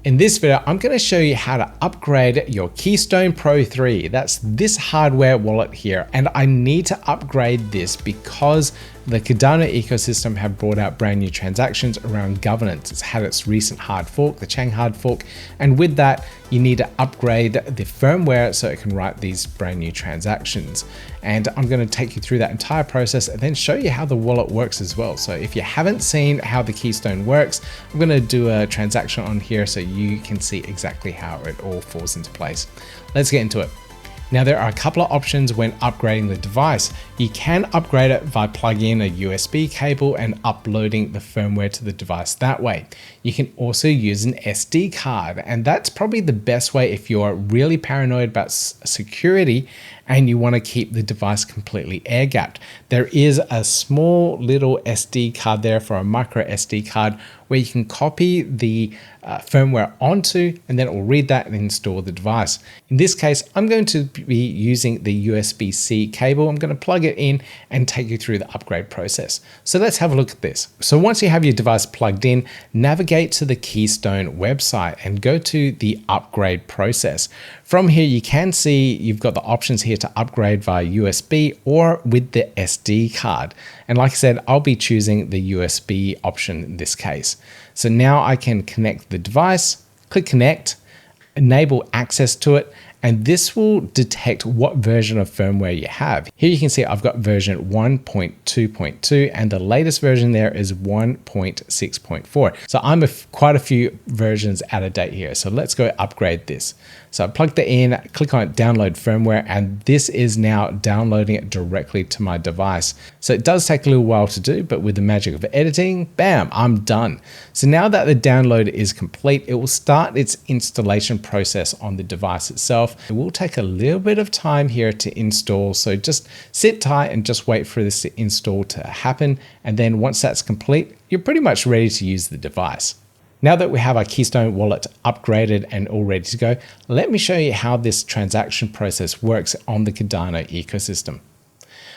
In this video, I'm going to show you how to upgrade your Keystone Pro 3. That's this hardware wallet here. And I need to upgrade this because the Cardano ecosystem have brought out brand new transactions around governance. It's had its recent hard fork, the Chang hard fork. And with that, you need to upgrade the firmware so it can write these brand new transactions. And I'm going to take you through that entire process and then show you how the wallet works as well. So if you haven't seen how the Keystone works, I'm going to do a transaction on here so you can see exactly how it all falls into place. Let's get into it. Now, there are a couple of options when upgrading the device. You can upgrade it by plugging in a USB cable and uploading the firmware to the device that way. You can also use an SD card, and that's probably the best way if you're really paranoid about security and you want to keep the device completely air gapped. There is a small little SD card there for a micro SD card where you can copy the firmware onto, and then it will read that and install the device. In this case, I'm going to be using the USB-C cable. I'm going to plug it in and take you through the upgrade process. So let's have a look at this. So once you have your device plugged in, navigate to the Keystone website and go to the upgrade process. From here, you can see you've got the options here to upgrade via USB or with the SD card. And like I said, I'll be choosing the USB option in this case. So now I can connect the device, click connect, enable access to it, and this will detect what version of firmware you have. Here you can see I've got version 1.2.2 and the latest version there is 1.6.4. So I'm quite a few versions out of date here. So let's go upgrade this. So I plugged it in, click on download firmware, and this is now downloading it directly to my device. So it does take a little while to do, but with the magic of editing, bam, I'm done. So now that the download is complete, it will start its installation process on the device itself. It will take a little bit of time here to install, so just sit tight and just wait for this to install to happen. And then once that's complete, you're pretty much ready to use the device. Now that we have our Keystone wallet upgraded and all ready to go, let me show you how this transaction process works on the Cardano ecosystem.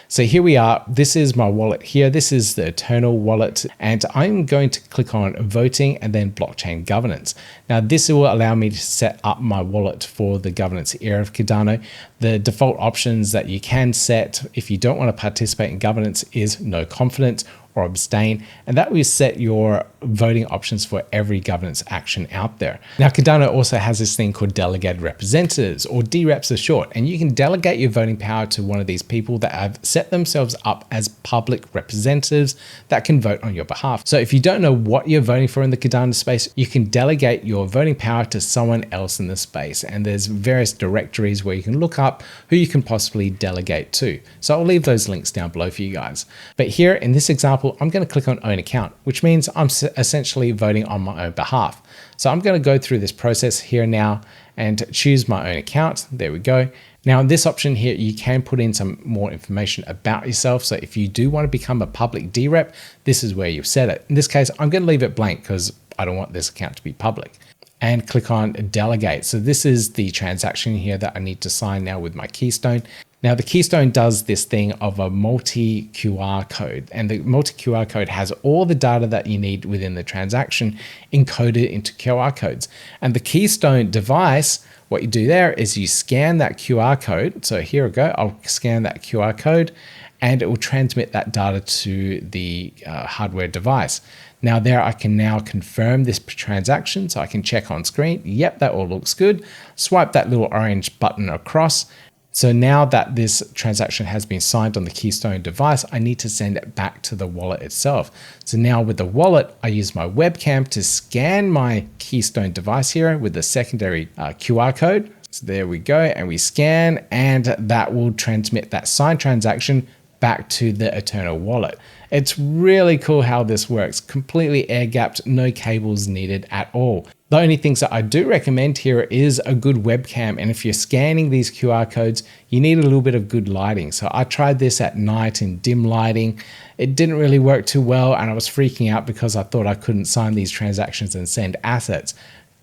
So here we are. This is my wallet here. This is the Eternal wallet, and I'm going to click on voting and then blockchain governance. Now this will allow me to set up my wallet for the governance era of Cardano. The default options that you can set if you don't want to participate in governance is no confidence or abstain, and that will set your voting options for every governance action out there. Now, Cardano also has this thing called delegated representatives, or DReps for short, and you can delegate your voting power to one of these people that have set themselves up as public representatives that can vote on your behalf. So if you don't know what you're voting for in the Cardano space, you can delegate your voting power to someone else in the space, and there's various directories where you can look up who you can possibly delegate to. So I'll leave those links down below for you guys. But here in this example, I'm going to click on own account, which means I'm essentially voting on my own behalf. So I'm going to go through this process here now and choose my own account. There we go. Now in this option here, you can put in some more information about yourself. So if you do want to become a public DRep, this is where you've set it. In this case, I'm going to leave it blank because I don't want this account to be public. And click on Delegate. So this is the transaction here that I need to sign now with my Keystone. Now the Keystone does this thing of a multi QR code, and the multi QR code has all the data that you need within the transaction encoded into QR codes. And the Keystone device, what you do there is you scan that QR code. So here we go, I'll scan that QR code and it will transmit that data to the hardware device. Now there I can now confirm this transaction, so I can check on screen. Yep, that all looks good. Swipe that little orange button across. So now that this transaction has been signed on the Keystone device, I need to send it back to the wallet itself. So now with the wallet, I use my webcam to scan my Keystone device here with the secondary QR code. So there we go, and we scan, and that will transmit that signed transaction back to the Eternal wallet. It's really cool how this works. Completely air gapped, no cables needed at all. The only things that I do recommend here is a good webcam. And if you're scanning these QR codes, you need a little bit of good lighting. So I tried this at night in dim lighting. It didn't really work too well, and I was freaking out because I thought I couldn't sign these transactions and send assets.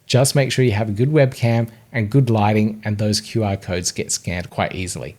Just make sure you have a good webcam and good lighting, and those QR codes get scanned quite easily.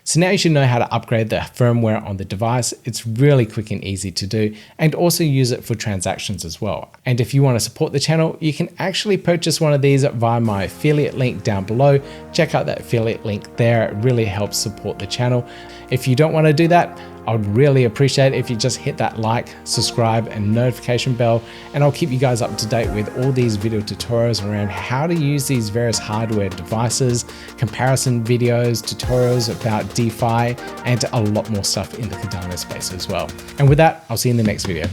So now you should know how to upgrade the firmware on the device. It's really quick and easy to do, and also use it for transactions as well. And if you want to support the channel, you can actually purchase one of these via my affiliate link down below. Check out that affiliate link there. It really helps support the channel. If you don't want to do that, I would really appreciate it if you just hit that like, subscribe, and notification bell, and I'll keep you guys up to date with all these video tutorials around how to use these various hardware devices, comparison videos, tutorials about DeFi, and a lot more stuff in the Cardano space as well. And with that, I'll see you in the next video.